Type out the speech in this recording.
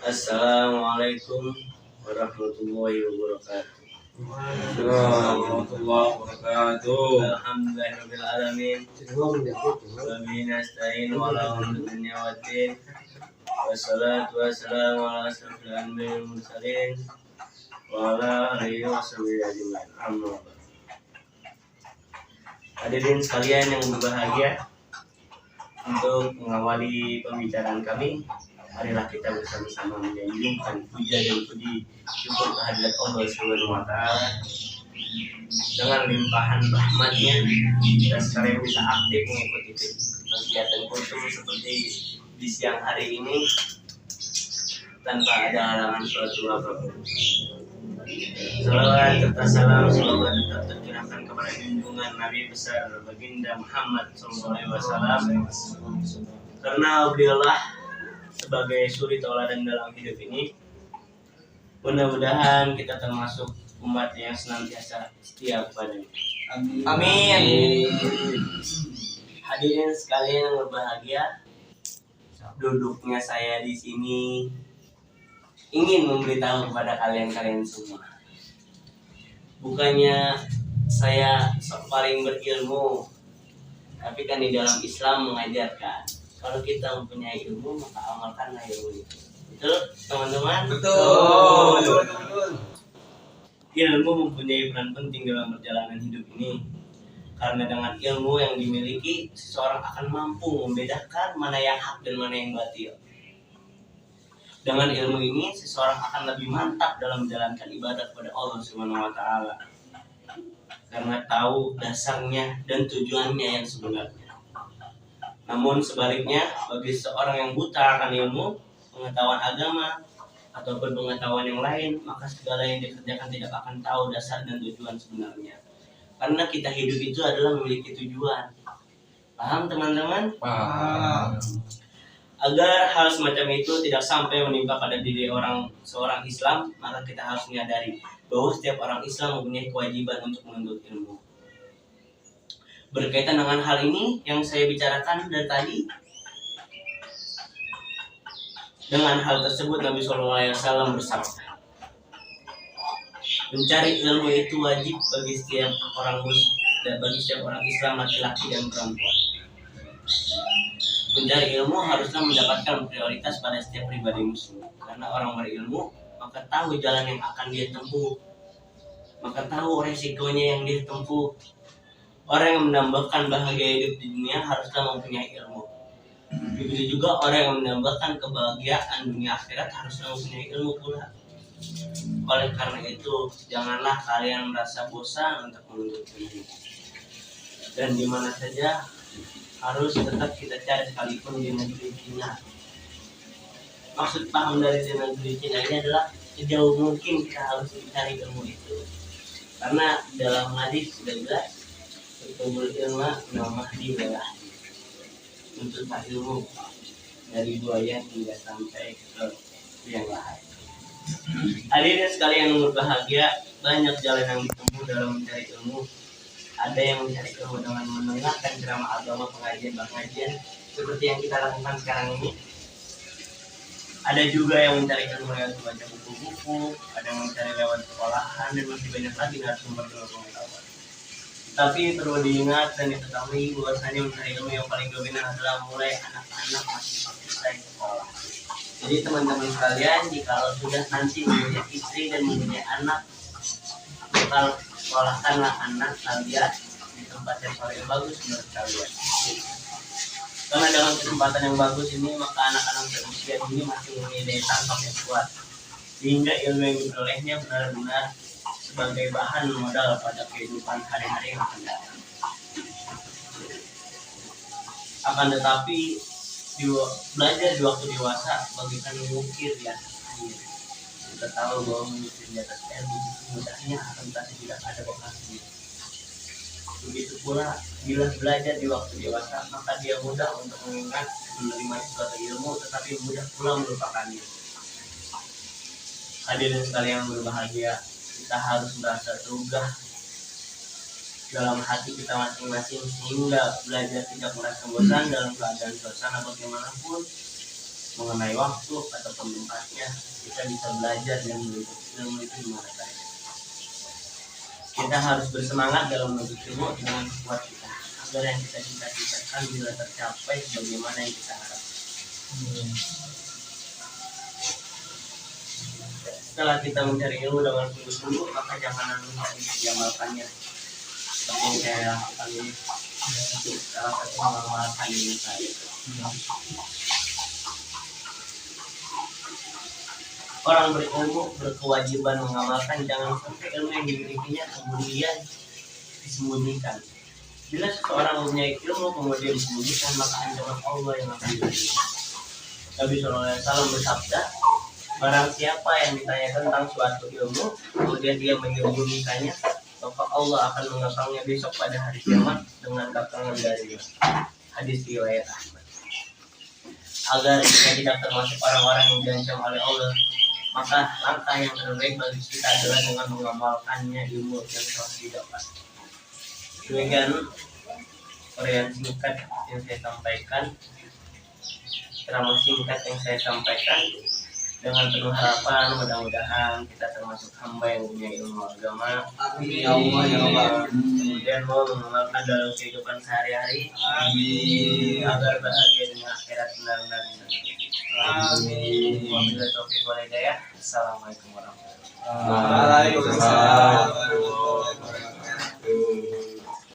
Assalamualaikum warahmatullahi wabarakatuh. Warahmatullahi wabarakatuh. Alhamdulillahirabbil alamin. Wa bihi nasta'in wa la dunya waddin. Wassalatu wassalamu ala asyrofil anbiya'i wal mursalin wa ala alihi washabihi ajmain. Amma ba'd. Hadirin sekalian yang berbahagia, untuk mengawali pembicaraan kami, marilah kita bersama-sama menyanjungkan puja dan puji syukur kehadirat Allah Subhanahu wa Ta'ala. Dengan limpahan rahmatnya, kita sekarang bisa aktif mengikuti kegiatan khusus seperti di siang hari ini tanpa ada halangan suatu apapun. Salawat serta salam semoga tetap tercurahkan kepada junjungan Nabi besar baginda Muhammad SAW, karena beliaulah sebagai suri tauladan dalam hidup ini. Mudah-mudahan kita termasuk umat yang senantiasa setia kepadanya. Amin. Hadirin sekalian yang berbahagia, duduknya saya di sini ingin memberitahu kepada kalian semua. Bukannya saya sok paling berilmu, tapi kan di dalam Islam mengajarkan kalau kita mempunyai ilmu maka amalkanlah ilmu itu. Betul, teman-teman? Betul. Ilmu mempunyai peran penting dalam perjalanan hidup ini. Karena dengan ilmu yang dimiliki, seseorang akan mampu membedakan mana yang hak dan mana yang batil. Dengan ilmu ini, seseorang akan lebih mantap dalam menjalankan ibadah kepada Allah Subhanahu wa Ta'ala. Karena tahu dasarnya dan tujuannya yang sebenarnya. Namun sebaliknya, bagi seorang yang buta akan ilmu, pengetahuan agama, ataupun pengetahuan yang lain, maka segala yang dikerjakan tidak akan tahu dasar dan tujuan sebenarnya. Karena kita hidup itu adalah memiliki tujuan. Paham teman-teman? Paham. Agar hal semacam itu tidak sampai menimpa pada diri seorang Islam, maka kita harus menyadari bahwa setiap orang Islam mempunyai kewajiban untuk menuntut ilmu. Berkaitan dengan hal ini yang saya bicarakan dari tadi, dengan hal tersebut Nabi SAW bersabda, mencari ilmu itu wajib bagi setiap orang Muslim dan bagi setiap orang Islam, laki-laki dan perempuan. Mencari ilmu haruslah mendapatkan prioritas pada setiap pribadi Muslim, karena orang berilmu maka tahu jalan yang akan dia tempuh, maka tahu resikonya yang dia tempuh. Orang yang menambahkan bahagia hidup di dunia haruslah mempunyai ilmu. Begitu juga orang yang menambahkan kebahagiaan dunia akhirat haruslah mempunyai ilmu pula. Oleh karena itu, janganlah kalian merasa bosan untuk menuntut ilmu. Dan di mana saja harus tetap kita cari, sekalipun di negeri Cina. Maksud paham dari di negeri Cina ini adalah sejauh mungkin kita harus mencari ilmu itu. Karena dalam hadis sudah jelas, berkumpul ilmu namah di bawah. Menuntut ilmu dari buaya hingga sampai ke yang lain. Hadirin sekalian yang berbahagia, banyak jalan yang ditempuh dalam mencari ilmu. Ada yang mencari ilmu dengan mendengarkan ceramah agama, pengajian seperti yang kita lakukan sekarang ini. Ada juga yang mencari ilmu lewat membaca buku-buku, ada yang mencari lewat sekolahan, dan masih banyak lagi narasumber pengetahuan. Tapi perlu diingat dan diketahui bahwasanya mencari ilmu yang paling dominan adalah mulai anak-anak masih selesai sekolah. Jadi teman-teman sekalian, jika sudah nanti mempunyai istri dan mempunyai anak, bakal sekolahkanlah anak kalian di tempat yang paling bagus menurut kalian. Karena dengan kesempatan yang bagus ini, maka anak-anak berusia ini masih mempunyai daya tangkap yang kuat, sehingga ilmu yang diperolehnya benar-benar sebagai bahan modal pada kehidupan hari-hari yang akan datang. Akan tetapi, belajar di waktu dewasa bagaikan mengukir di atas air. Kita tahu bahwa mengukir di atas air begitu mudahnya, akan tetapi tidak ada bekasnya. Begitu pula bila belajar di waktu dewasa, maka dia mudah untuk mengingat, menerima suatu ilmu, tetapi mudah pula melupakannya. Hadirin sekalian yang berbahagia, kita harus merasa terugah dalam hati kita masing-masing, sehingga belajar tidak merasa bosan dalam keadaan suasana bagaimanapun, mengenai waktu ataupun tempatnya, kita bisa belajar dan menuntut ilmu itu di mana saja. Kita harus bersemangat dalam menuntut ilmu dengan kuat kita, agar yang kita cita-citakan bila tercapai sebagaimana yang kita harapkan. Setelah kita mencari ilmu dengan sungguh-sungguh, maka jangan lupa diamalkannya. Seperti yang saya lakukan ini, salah satu mengamalkan ilmu saya. Orang berilmu berkewajiban mengamalkan, jangan sampai ilmu yang dimilikinya kemudian disembunyikan. Bila seseorang mempunyai ilmu kemudian disembunyikan, maka ancaman Allah yang akan diberi. Nabi SAW bersabda, barang siapa yang ditanya tentang suatu ilmu kemudian dia menyembunyikannya, maka Allah akan mengekangnya besok pada hari kiamat dengan dagangan darinya. Hadis riwayat Ahmad. Agar kita tidak termasuk orang-orang yang diancam oleh Allah, maka langkah yang terbaik bagi kita adalah dengan mengamalkannya ilmu yang telah didapat. Demikian uraian singkat yang saya sampaikan, ceramah singkat yang saya sampaikan, dengan penuh harapan mudah-mudahan kita termasuk hamba yang punya ilmu agama. Amin ya Allah ya Allah. Kemudian mau mengamalkan dalam kehidupan sehari-hari. Amin. Agar bahagia dunia akhirat benar-benar. Amin. Wabillahi taufiq wal hidayah. Assalamualaikum warahmatullahi wabarakatuh. Waalaikumsalam.